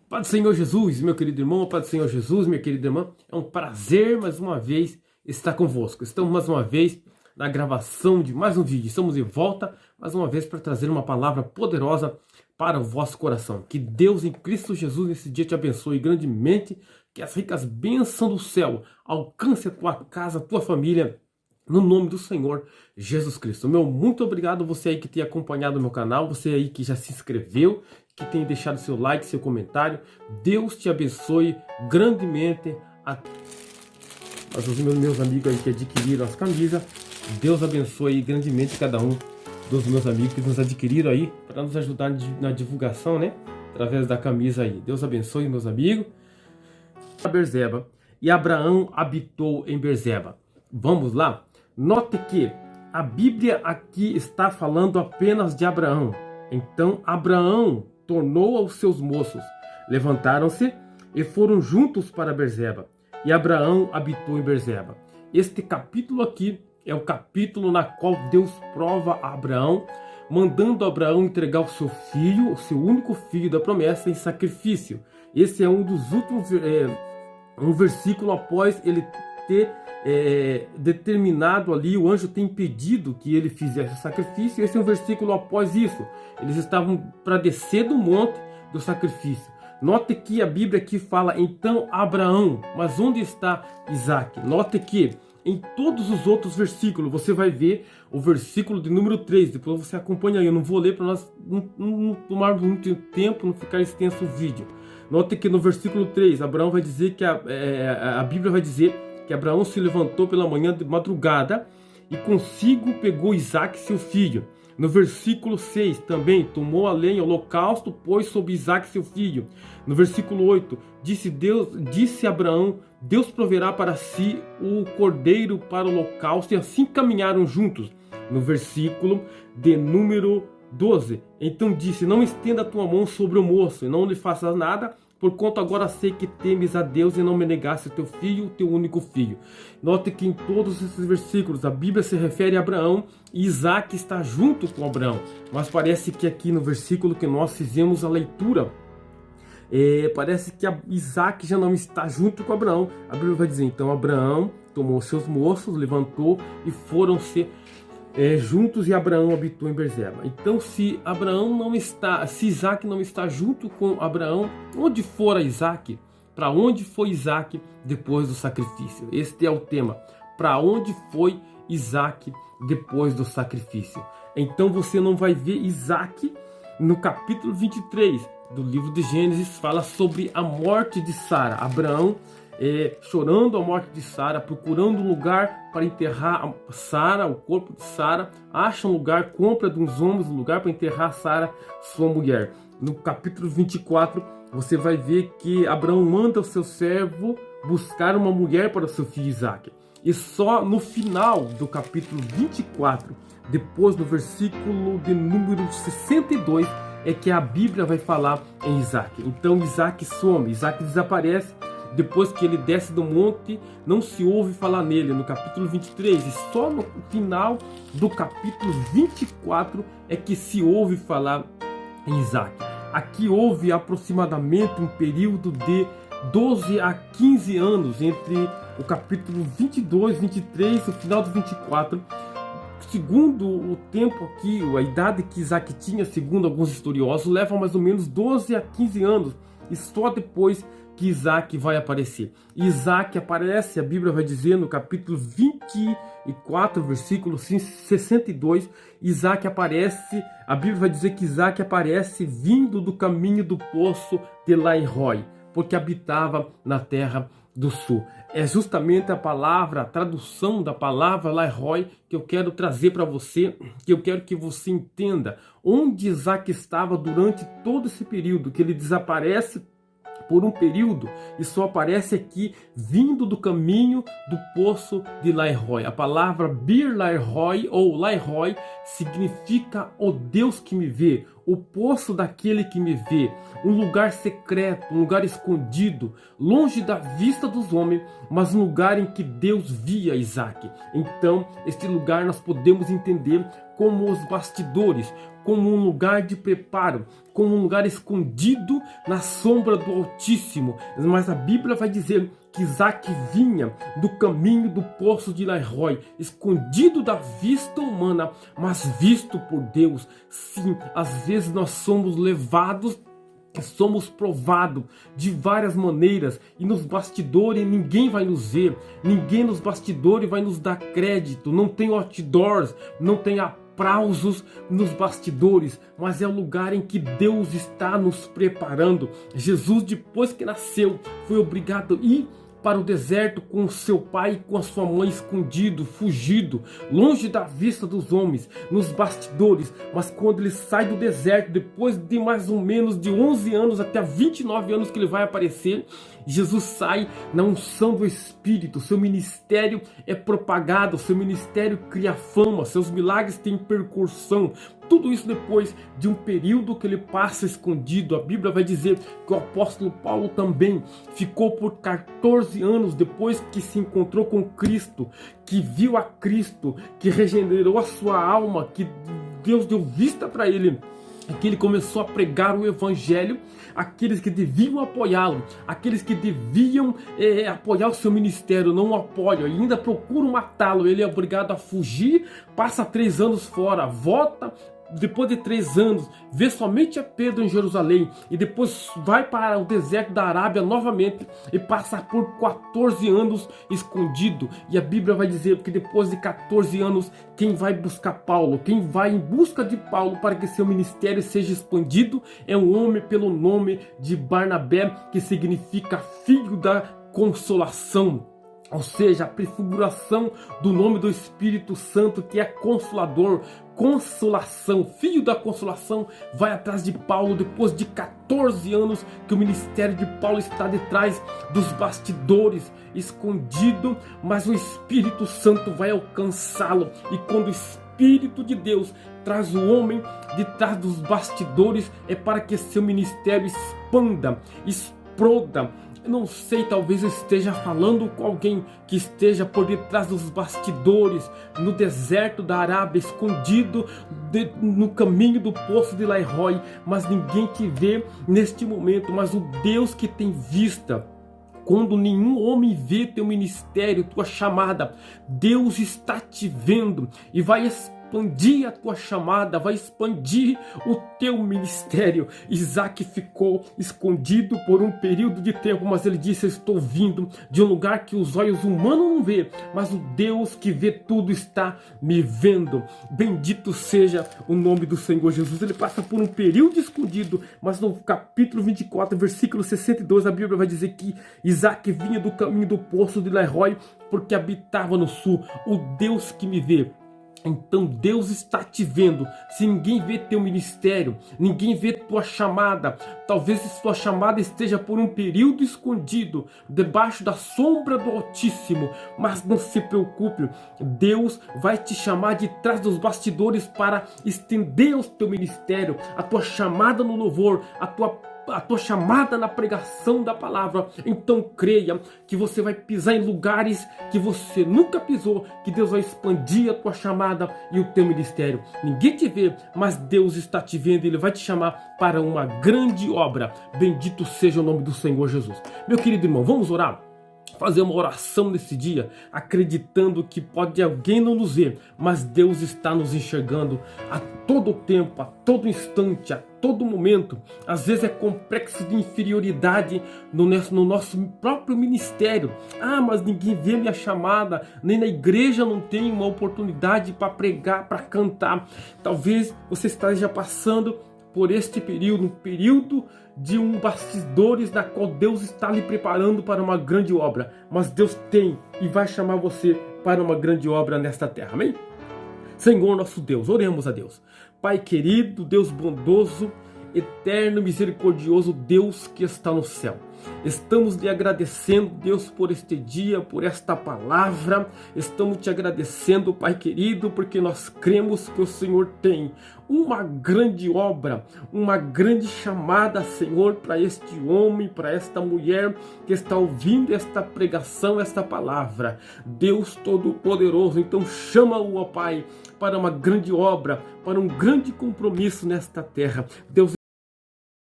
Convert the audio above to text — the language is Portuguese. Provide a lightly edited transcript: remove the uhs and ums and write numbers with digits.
Pai do Senhor Jesus, meu querido irmão, Pai do Senhor Jesus, minha querida irmã, é um prazer mais uma vez estar convosco. Estamos mais uma vez na gravação de mais um vídeo. Estamos de volta mais uma vez para trazer uma palavra poderosa para o vosso coração. Que Deus em Cristo Jesus nesse dia te abençoe grandemente, que as ricas bênçãos do céu alcance a tua casa, a tua família, no nome do Senhor Jesus Cristo. Meu muito obrigado você aí que tem acompanhado o meu canal, você aí que já se inscreveu, que tem deixado seu like, seu comentário. Deus te abençoe grandemente. Os meus amigos aí que adquiriram as camisas, Deus abençoe grandemente cada um dos meus amigos que nos adquiriram aí para nos ajudar na divulgação, né? Através da camisa aí. Deus abençoe meus amigos. Berzeba, e Abraão habitou em Berzeba. Vamos lá? Note que a Bíblia aqui está falando apenas de Abraão. Então Abraão tornou aos seus moços, levantaram-se e foram juntos para Berzeba. E Abraão habitou em Berzeba. Este capítulo aqui é o capítulo na qual Deus prova a Abraão, mandando Abraão entregar o seu filho, o seu único filho da promessa, em sacrifício. Esse é um dos últimos, um versículo após ele ter determinado ali, o anjo tem impedido que ele fizesse o sacrifício. Esse é um versículo após isso. Eles estavam para descer do monte do sacrifício. Note que a Bíblia aqui fala, então Abraão, mas onde está Isaac? Note que em todos os outros versículos você vai ver o versículo de número 3, depois você acompanha aí, eu não vou ler para nós não tomarmos muito tempo, não ficar extenso o vídeo. Note que no versículo 3, Abraão vai dizer que a Bíblia vai dizer que Abraão se levantou pela manhã de madrugada e consigo pegou Isaac, seu filho. No versículo 6 também, tomou a lenha, o holocausto, pôs sobre Isaac, seu filho. No versículo 8, disse Abraão, Deus proverá para si o cordeiro para o holocausto, e assim caminharam juntos. No versículo de número 12, então disse, não estenda a tua mão sobre o moço, e não lhe faças nada, porquanto agora sei que temes a Deus e não me negaste o teu filho, o teu único filho. Note que em todos esses versículos a Bíblia se refere a Abraão e Isaac está junto com Abraão. Mas parece que aqui no versículo que nós fizemos a leitura, parece que Isaac já não está junto com Abraão. A Bíblia vai dizer, então Abraão tomou seus moços, levantou e foram-se juntos, e Abraão habitou em Berzeba. Então se Isaac não está junto com Abraão, onde fora Isaac? Para onde foi Isaac depois do sacrifício? Este é o tema. Para onde foi Isaac depois do sacrifício? Então você não vai ver Isaac no capítulo 23 do livro de Gênesis, fala sobre a morte de Sara. Abraão chorando a morte de Sara, procurando um lugar para enterrar Sara, o corpo de Sara, acha um lugar, compra de uns homens um lugar para enterrar Sara, sua mulher. No capítulo 24, você vai ver que Abraão manda o seu servo buscar uma mulher para o seu filho Isaac. E só no final do capítulo 24, depois do versículo de número 62, é que a Bíblia vai falar em Isaac. Então Isaac some, Isaac desaparece. Depois que ele desce do monte, não se ouve falar nele, no capítulo 23. E só no final do capítulo 24 é que se ouve falar em Isaac. Aqui houve aproximadamente um período de 12 a 15 anos entre o capítulo 22, 23 e o final do 24. Segundo o tempo aqui, a idade que Isaac tinha, segundo alguns estudiosos, leva mais ou menos 12 a 15 anos. E só depois que Isaac vai aparecer. Isaac aparece, a Bíblia vai dizer no capítulo 24, versículo 62, Isaac aparece, a Bíblia vai dizer que Isaac aparece vindo do caminho do poço de Lairoi, porque habitava na terra do sul. É justamente a palavra, a tradução da palavra Lairoi que eu quero trazer para você, que eu quero que você entenda onde Isaac estava durante todo esse período, que ele desaparece por um período e só aparece aqui vindo do caminho do poço de Lairoi. A palavra Bir Lairoi ou Lairoi significa o Deus que me vê, o poço daquele que me vê, um lugar secreto, um lugar escondido, longe da vista dos homens, mas um lugar em que Deus via Isaac. Então, este lugar nós podemos entender como os bastidores, como um lugar de preparo, como um lugar escondido na sombra do Altíssimo. Mas a Bíblia vai dizer que Isaac vinha do caminho do poço de Lairoi, escondido da vista humana, mas visto por Deus. Sim, às vezes nós somos levados, somos provados de várias maneiras, e nos bastidores ninguém vai nos ver, ninguém nos bastidores vai nos dar crédito, não tem outdoors, não tem aplausos nos bastidores, mas é o lugar em que Deus está nos preparando. Jesus, depois que nasceu, foi obrigado a ir para o deserto com o seu pai e com a sua mãe escondido, fugido, longe da vista dos homens, nos bastidores. Mas quando ele sai do deserto, depois de mais ou menos de 11 anos até 29 anos que ele vai aparecer, Jesus sai na unção do Espírito, seu ministério é propagado, seu ministério cria fama, seus milagres têm percussão. Tudo isso depois de um período que ele passa escondido. A Bíblia vai dizer que o apóstolo Paulo também ficou por 14 anos depois que se encontrou com Cristo, que viu a Cristo, que regenerou a sua alma, que Deus deu vista para ele, que ele começou a pregar o evangelho. Aqueles que deviam apoiá-lo, aqueles que deviam apoiar o seu ministério, não o apoiam, ainda procuram matá-lo. Ele é obrigado a fugir, passa 3 anos fora, volta. Depois de 3 anos, vê somente a Pedro em Jerusalém, e depois vai para o deserto da Arábia novamente e passa por 14 anos escondido. E a Bíblia vai dizer que depois de 14 anos, quem vai buscar Paulo, quem vai em busca de Paulo para que seu ministério seja expandido, é um homem pelo nome de Barnabé, que significa filho da consolação. Ou seja, a prefiguração do nome do Espírito Santo, que é Consolador, consolação, filho da consolação, vai atrás de Paulo depois de 14 anos que o ministério de Paulo está detrás dos bastidores, escondido, mas o Espírito Santo vai alcançá-lo. E quando o Espírito de Deus traz o homem de trás dos bastidores, é para que seu ministério expanda, exploda. Não sei, talvez eu esteja falando com alguém que esteja por detrás dos bastidores, no deserto da Arábia, escondido no caminho do poço de Lairoi, mas ninguém te vê neste momento. Mas o Deus que tem vista, quando nenhum homem vê teu ministério, tua chamada, Deus está te vendo e vai expandir a tua chamada, vai expandir o teu ministério. Isaac ficou escondido por um período de tempo, mas ele disse: eu estou vindo de um lugar que os olhos humanos não vê, mas o Deus que vê tudo está me vendo. Bendito seja o nome do Senhor Jesus. Ele passa por um período escondido, mas no capítulo 24, versículo 62, a Bíblia vai dizer que Isaac vinha do caminho do poço de Lairoi, porque habitava no sul. O Deus que me vê. Então Deus está te vendo. Se ninguém vê teu ministério, ninguém vê tua chamada, talvez tua chamada esteja por um período escondido, debaixo da sombra do Altíssimo, mas não se preocupe, Deus vai te chamar de trás dos bastidores para estender o teu ministério, a tua chamada no louvor, a tua chamada na pregação da palavra. Então creia que você vai pisar em lugares que você nunca pisou, que Deus vai expandir a tua chamada e o teu ministério. Ninguém te vê, mas Deus está te vendo e Ele vai te chamar para uma grande obra. Bendito seja o nome do Senhor Jesus. Meu querido irmão, vamos orar? Fazer uma oração nesse dia, acreditando que pode alguém não nos ver, mas Deus está nos enxergando a todo tempo, a todo instante, a todo momento. Às vezes é complexo de inferioridade no nosso próprio ministério. Ah, mas ninguém vê minha chamada, nem na igreja não tem uma oportunidade para pregar, para cantar. Talvez você esteja passando por este período, um período de bastidores na qual Deus está lhe preparando para uma grande obra. Mas Deus tem e vai chamar você para uma grande obra nesta terra. Amém? Senhor nosso Deus, oremos a Deus. Pai querido, Deus bondoso, eterno, misericordioso, Deus que está no céu. Estamos lhe agradecendo, Deus, por este dia, por esta palavra. Estamos te agradecendo, Pai querido, porque nós cremos que o Senhor tem uma grande obra, uma grande chamada, Senhor, para este homem, para esta mulher que está ouvindo esta pregação, esta palavra. Deus Todo-Poderoso, então chama-o, ó Pai, para uma grande obra, para um grande compromisso nesta terra. Deus